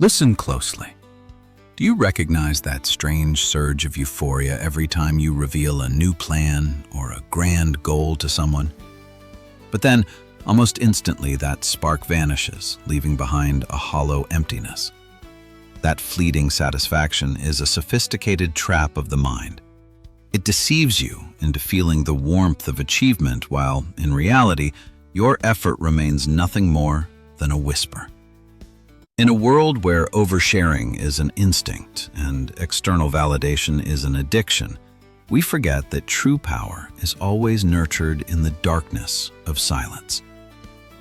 Listen closely. Do you recognize that strange surge of euphoria every time you reveal a new plan or a grand goal to someone? But then, almost instantly, that spark vanishes, leaving behind a hollow emptiness. That fleeting satisfaction is a sophisticated trap of the mind. It deceives you into feeling the warmth of achievement while, in reality, your effort remains nothing more than a whisper. In a world where oversharing is an instinct and external validation is an addiction, we forget that true power is always nurtured in the darkness of silence.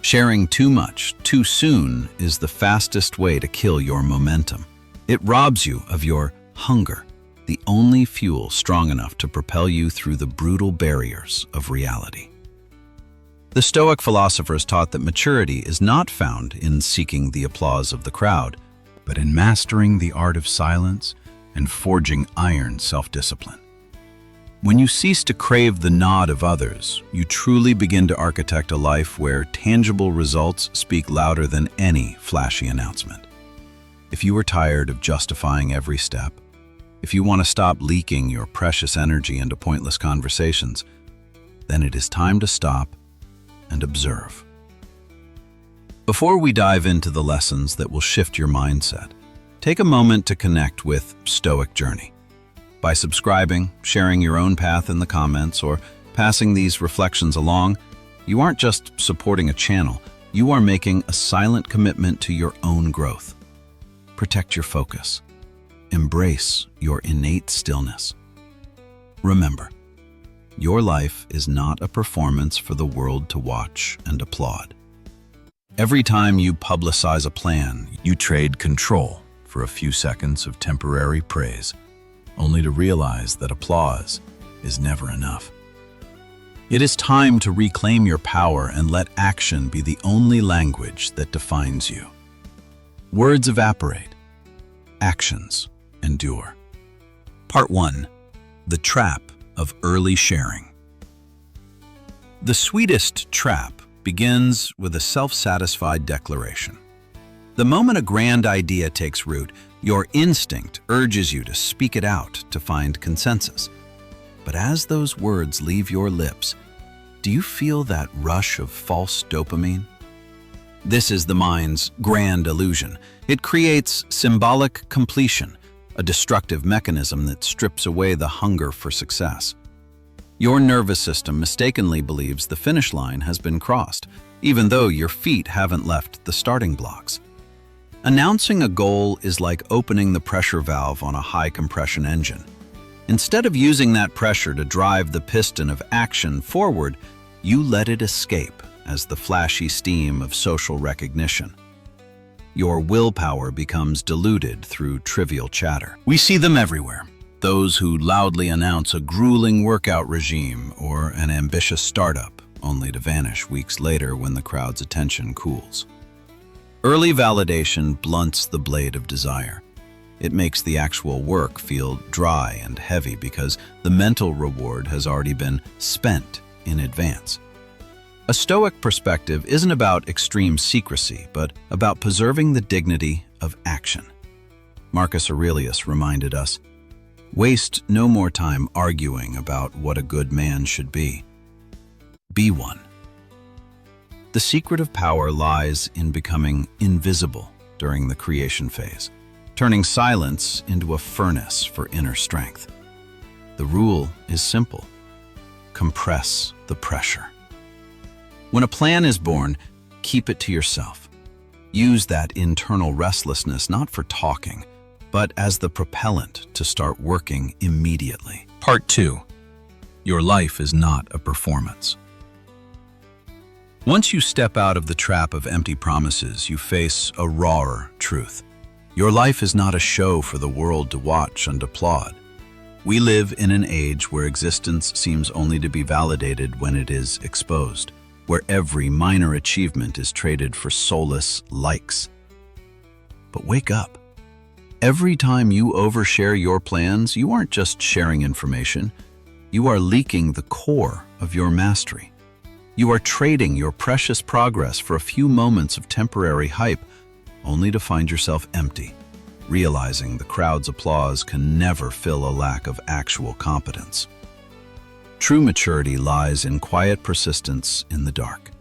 Sharing too much, too soon, is the fastest way to kill your momentum. It robs you of your hunger, the only fuel strong enough to propel you through the brutal barriers of reality. The Stoic philosophers taught that maturity is not found in seeking the applause of the crowd, but in mastering the art of silence and forging iron self-discipline. When you cease to crave the nod of others, you truly begin to architect a life where tangible results speak louder than any flashy announcement. If you are tired of justifying every step, if you want to stop leaking your precious energy into pointless conversations, then it is time to stop and observe. Before we dive into the lessons that will shift your mindset, take a moment to connect with Stoic Journey. By subscribing, sharing your own path in the comments, or passing these reflections along, you aren't just supporting a channel, you are making a silent commitment to your own growth. Protect your focus. Embrace your innate stillness. Remember, your life is not a performance for the world to watch and applaud. Every time you publicize a plan, you trade control for a few seconds of temporary praise, only to realize that applause is never enough. It is time to reclaim your power and let action be the only language that defines you. Words evaporate. Actions endure. Part 1. The Trap of Early Sharing. The sweetest trap begins with a self-satisfied declaration. The moment a grand idea takes root, your instinct urges you to speak it out to find consensus. But as those words leave your lips, do you feel that rush of false dopamine? This is the mind's grand illusion. It creates symbolic completion, a destructive mechanism that strips away the hunger for success. Your nervous system mistakenly believes the finish line has been crossed, even though your feet haven't left the starting blocks. Announcing a goal is like opening the pressure valve on a high-compression engine. Instead of using that pressure to drive the piston of action forward, you let it escape as the flashy steam of social recognition. Your willpower becomes diluted through trivial chatter. We see them everywhere. Those who loudly announce a grueling workout regime or an ambitious startup, only to vanish weeks later when the crowd's attention cools. Early validation blunts the blade of desire. It makes the actual work feel dry and heavy because the mental reward has already been spent in advance. A Stoic perspective isn't about extreme secrecy, but about preserving the dignity of action. Marcus Aurelius reminded us, "Waste no more time arguing about what a good man should be. Be one." The secret of power lies in becoming invisible during the creation phase, turning silence into a furnace for inner strength. The rule is simple: compress the pressure. When a plan is born, keep it to yourself. Use that internal restlessness not for talking, but as the propellant to start working immediately. Part 2. Your life is not a performance. Once you step out of the trap of empty promises, you face a rawer truth. Your life is not a show for the world to watch and applaud. We live in an age where existence seems only to be validated when it is exposed, where every minor achievement is traded for soulless likes. But wake up. Every time you overshare your plans, you aren't just sharing information, you are leaking the core of your mastery. You are trading your precious progress for a few moments of temporary hype, only to find yourself empty, realizing the crowd's applause can never fill a lack of actual competence. True maturity lies in quiet persistence in the dark.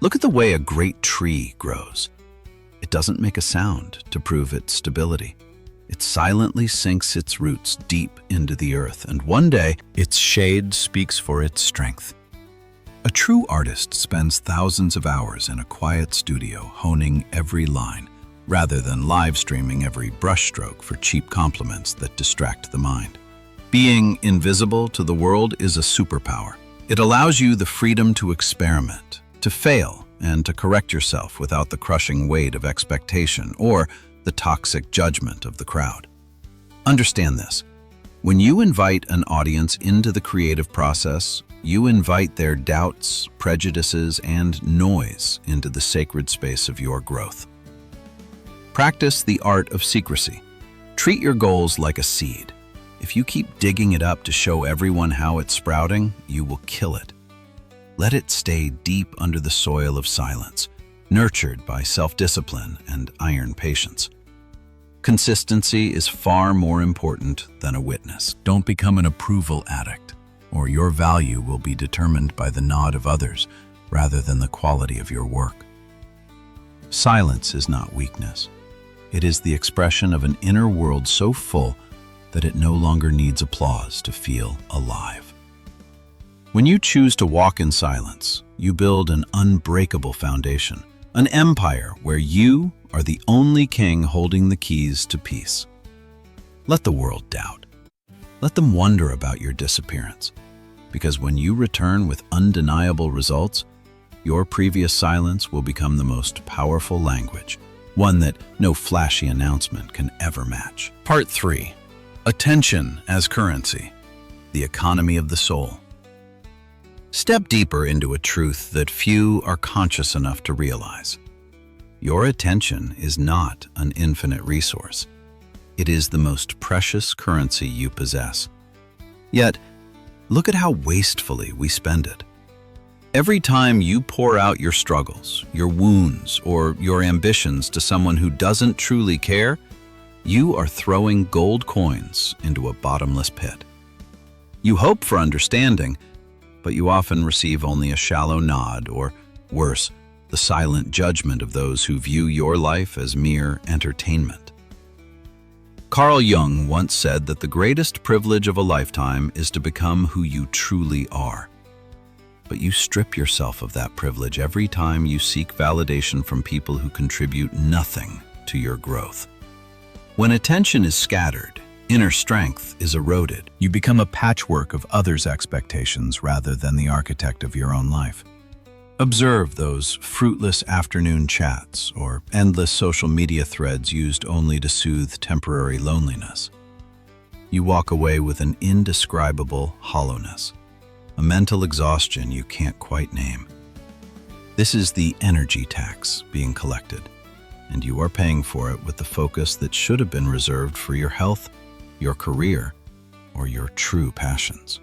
Look at the way a great tree grows. It doesn't make a sound to prove its stability. It silently sinks its roots deep into the earth, and one day, its shade speaks for its strength. A true artist spends thousands of hours in a quiet studio honing every line, rather than live streaming every brushstroke for cheap compliments that distract the mind. Being invisible to the world is a superpower. It allows you the freedom to experiment, to fail, and to correct yourself without the crushing weight of expectation or the toxic judgment of the crowd. Understand this. When you invite an audience into the creative process, you invite their doubts, prejudices, and noise into the sacred space of your growth. Practice the art of secrecy. Treat your goals like a seed. If you keep digging it up to show everyone how it's sprouting, you will kill it. Let it stay deep under the soil of silence, nurtured by self-discipline and iron patience. Consistency is far more important than a witness. Don't become an approval addict, or your value will be determined by the nod of others rather than the quality of your work. Silence is not weakness. It is the expression of an inner world so full that it no longer needs applause to feel alive. When you choose to walk in silence, you build an unbreakable foundation, an empire where you are the only king holding the keys to peace. Let the world doubt. Let them wonder about your disappearance, because when you return with undeniable results, your previous silence will become the most powerful language, one that no flashy announcement can ever match. Part 3. Attention as currency, the economy of the soul. Step deeper into a truth that few are conscious enough to realize. Your attention is not an infinite resource. It is the most precious currency you possess. Yet, look at how wastefully we spend it. Every time you pour out your struggles, your wounds, or your ambitions to someone who doesn't truly care, you are throwing gold coins into a bottomless pit. You hope for understanding, but you often receive only a shallow nod, or worse, the silent judgment of those who view your life as mere entertainment. Carl Jung once said that the greatest privilege of a lifetime is to become who you truly are. But you strip yourself of that privilege every time you seek validation from people who contribute nothing to your growth. When attention is scattered, inner strength is eroded. You become a patchwork of others' expectations rather than the architect of your own life. Observe those fruitless afternoon chats or endless social media threads used only to soothe temporary loneliness. You walk away with an indescribable hollowness, a mental exhaustion you can't quite name. This is the energy tax being collected, and you are paying for it with the focus that should have been reserved for your health, your career, or your true passions.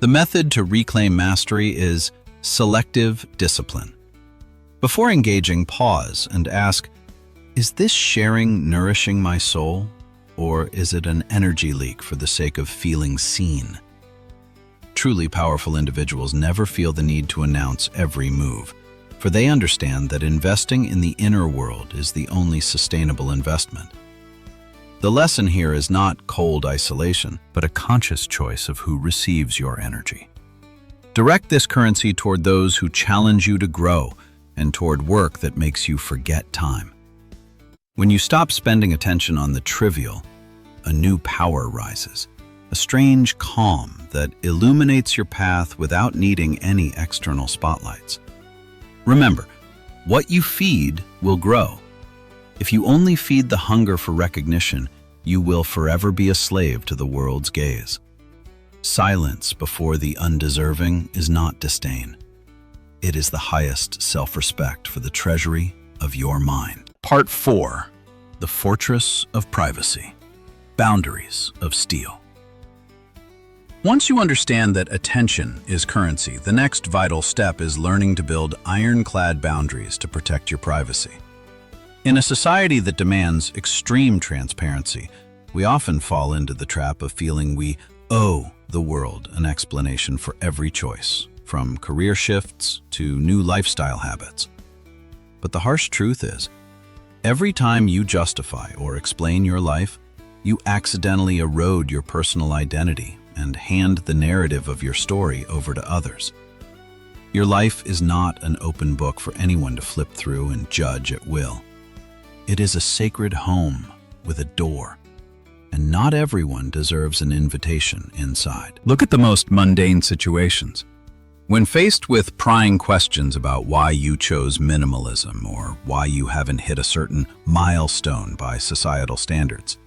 The method to reclaim mastery is selective discipline. Before engaging, pause and ask, is this sharing nourishing my soul, or is it an energy leak for the sake of feeling seen? Truly powerful individuals never feel the need to announce every move, for they understand that investing in the inner world is the only sustainable investment. The lesson here is not cold isolation, but a conscious choice of who receives your energy. Direct this currency toward those who challenge you to grow and toward work that makes you forget time. When you stop spending attention on the trivial, a new power rises, a strange calm that illuminates your path without needing any external spotlights. Remember, what you feed will grow. If you only feed the hunger for recognition, you will forever be a slave to the world's gaze. Silence before the undeserving is not disdain. It is the highest self-respect for the treasury of your mind. Part 4. The Fortress of Privacy. Boundaries of Steel. Once you understand that attention is currency, the next vital step is learning to build ironclad boundaries to protect your privacy. In a society that demands extreme transparency, we often fall into the trap of feeling we owe the world an explanation for every choice, from career shifts to new lifestyle habits. But the harsh truth is, every time you justify or explain your life, you accidentally erode your personal identity and hand the narrative of your story over to others. Your life is not an open book for anyone to flip through and judge at will. It is a sacred home with a door, and not everyone deserves an invitation inside. Look at the most mundane situations. When faced with prying questions about why you chose minimalism or why you haven't hit a certain milestone by societal standards,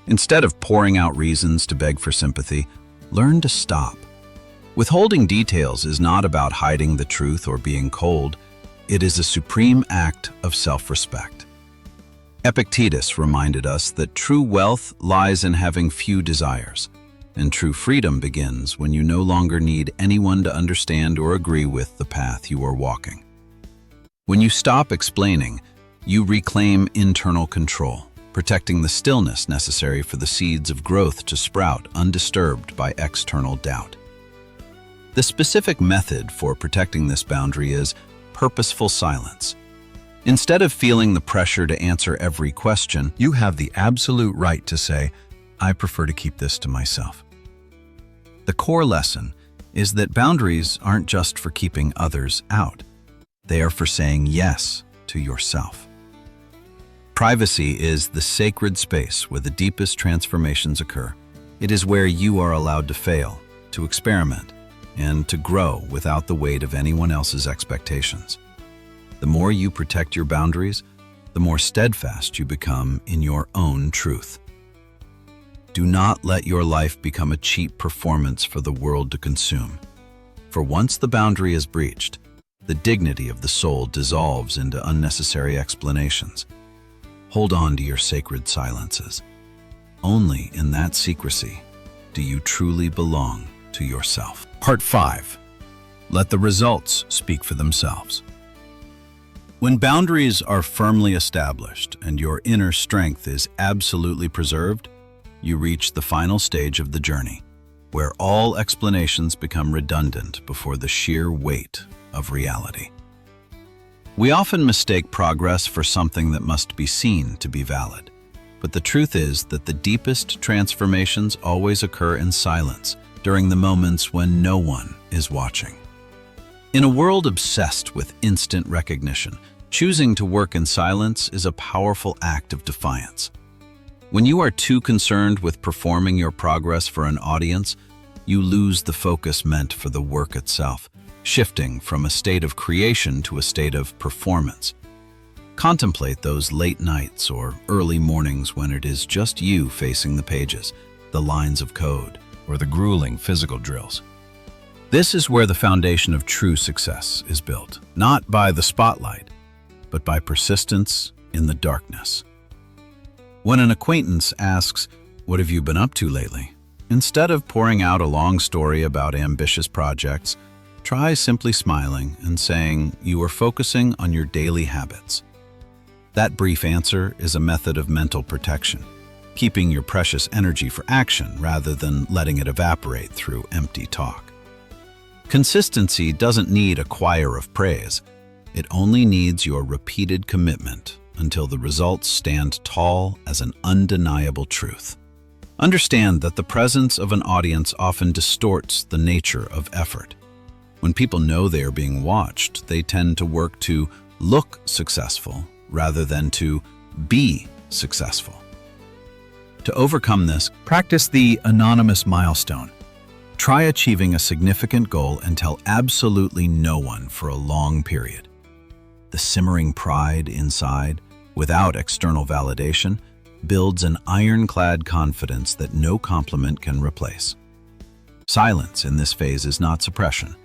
instead of pouring out reasons to beg for sympathy, learn to stop. Withholding details is not about hiding the truth or being cold. It is a supreme act of self-respect. Epictetus reminded us that true wealth lies in having few desires, and true freedom begins when you no longer need anyone to understand or agree with the path you are walking. When you stop explaining, you reclaim internal control, protecting the stillness necessary for the seeds of growth to sprout undisturbed by external doubt. The specific method for protecting this boundary is purposeful silence. Instead of feeling the pressure to answer every question, you have the absolute right to say, "I prefer to keep this to myself." The core lesson is that boundaries aren't just for keeping others out. They are for saying yes to yourself. Privacy is the sacred space where the deepest transformations occur. It is where you are allowed to fail, to experiment, and to grow without the weight of anyone else's expectations. The more you protect your boundaries, the more steadfast you become in your own truth. Do not let your life become a cheap performance for the world to consume. For once the boundary is breached, the dignity of the soul dissolves into unnecessary explanations. Hold on to your sacred silences. Only in that secrecy do you truly belong to yourself. Part 5. Let the results speak for themselves. When boundaries are firmly established and your inner strength is absolutely preserved, you reach the final stage of the journey, where all explanations become redundant before the sheer weight of reality. We often mistake progress for something that must be seen to be valid, but the truth is that the deepest transformations always occur in silence, during the moments when no one is watching. In a world obsessed with instant recognition, choosing to work in silence is a powerful act of defiance. When you are too concerned with performing your progress for an audience, you lose the focus meant for the work itself, shifting from a state of creation to a state of performance. Contemplate those late nights or early mornings when it is just you facing the pages, the lines of code, or the grueling physical drills. This is where the foundation of true success is built, not by the spotlight, but by persistence in the darkness. When an acquaintance asks, "What have you been up to lately?" instead of pouring out a long story about ambitious projects, try simply smiling and saying you are focusing on your daily habits. That brief answer is a method of mental protection, keeping your precious energy for action rather than letting it evaporate through empty talk. Consistency doesn't need a choir of praise. It only needs your repeated commitment until the results stand tall as an undeniable truth. Understand that the presence of an audience often distorts the nature of effort. When people know they are being watched, they tend to work to look successful rather than to be successful. To overcome this, practice the anonymous milestone. Try achieving a significant goal and tell absolutely no one for a long period. The simmering pride inside, without external validation, builds an ironclad confidence that no compliment can replace. Silence in this phase is not suppression.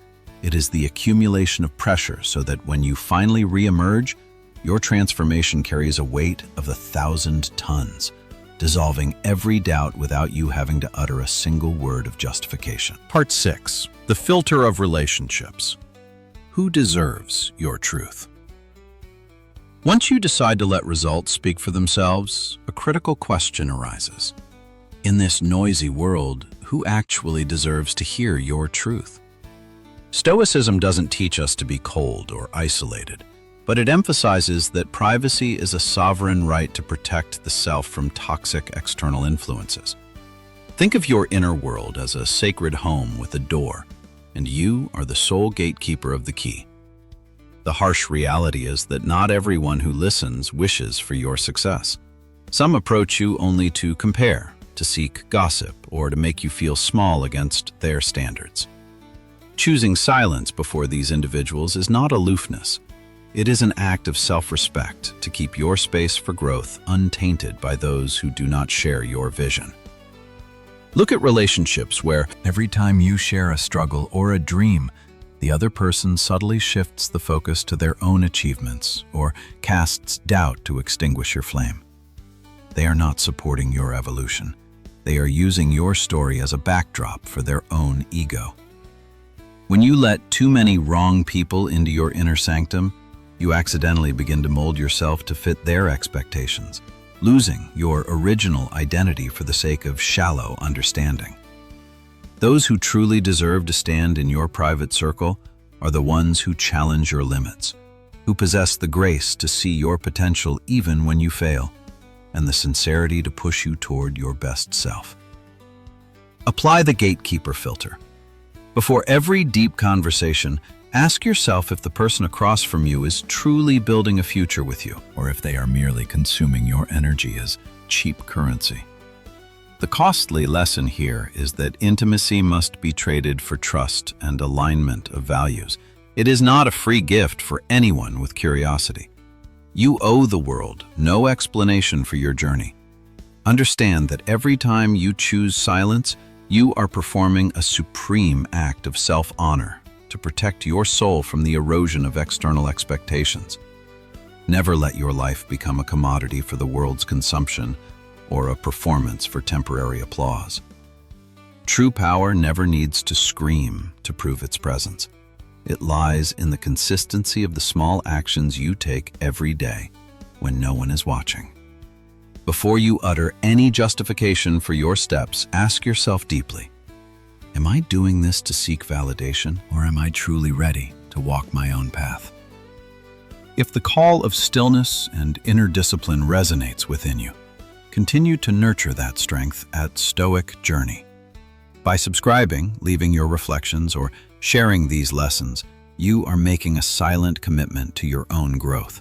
It is the accumulation of pressure so that when you finally re-emerge, your transformation carries a weight of 1,000 tons, dissolving every doubt without you having to utter a single word of justification. Part 6. The filter of relationships. Who deserves your truth? Once you decide to let results speak for themselves, a critical question arises. In this noisy world, who actually deserves to hear your truth? Stoicism doesn't teach us to be cold or isolated, but it emphasizes that privacy is a sovereign right to protect the self from toxic external influences. Think of your inner world as a sacred home with a door, and you are the sole gatekeeper of the key. The harsh reality is that not everyone who listens wishes for your success. Some approach you only to compare, to seek gossip, or to make you feel small against their standards. Choosing silence before these individuals is not aloofness. It is an act of self-respect to keep your space for growth untainted by those who do not share your vision. Look at relationships where every time you share a struggle or a dream, the other person subtly shifts the focus to their own achievements or casts doubt to extinguish your flame. They are not supporting your evolution. They are using your story as a backdrop for their own ego. When you let too many wrong people into your inner sanctum, you accidentally begin to mold yourself to fit their expectations, losing your original identity for the sake of shallow understanding. Those who truly deserve to stand in your private circle are the ones who challenge your limits, who possess the grace to see your potential even when you fail, and the sincerity to push you toward your best self. Apply the gatekeeper filter. Before every deep conversation, ask yourself if the person across from you is truly building a future with you, or if they are merely consuming your energy as cheap currency. The costly lesson here is that intimacy must be traded for trust and alignment of values. It is not a free gift for anyone with curiosity. You owe the world no explanation for your journey. Understand that every time you choose silence, you are performing a supreme act of self-honor to protect your soul from the erosion of external expectations. Never let your life become a commodity for the world's consumption or a performance for temporary applause. True power never needs to scream to prove its presence. It lies in the consistency of the small actions you take every day when no one is watching. Before you utter any justification for your steps, ask yourself deeply, am I doing this to seek validation, or am I truly ready to walk my own path? If the call of stillness and inner discipline resonates within you, continue to nurture that strength at Stoic Journey. By subscribing, leaving your reflections, or sharing these lessons, you are making a silent commitment to your own growth.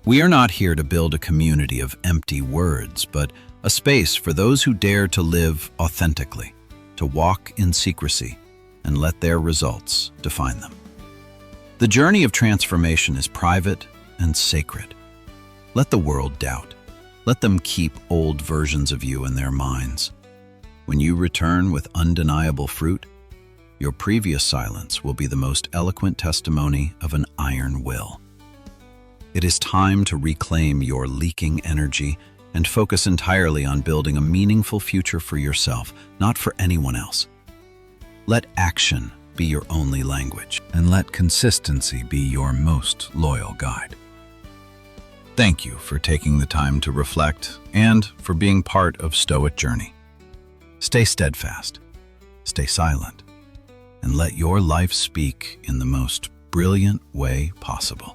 We are not here to build a community of empty words, but a space for those who dare to live authentically, to walk in secrecy, and let their results define them. The journey of transformation is private and sacred. Let the world doubt. Let them keep old versions of you in their minds. When you return with undeniable fruit, your previous silence will be the most eloquent testimony of an iron will. It is time to reclaim your leaking energy and focus entirely on building a meaningful future for yourself, not for anyone else. Let action be your only language, and let consistency be your most loyal guide. Thank you for taking the time to reflect and for being part of Stoic Journey. Stay steadfast, stay silent, and let your life speak in the most brilliant way possible.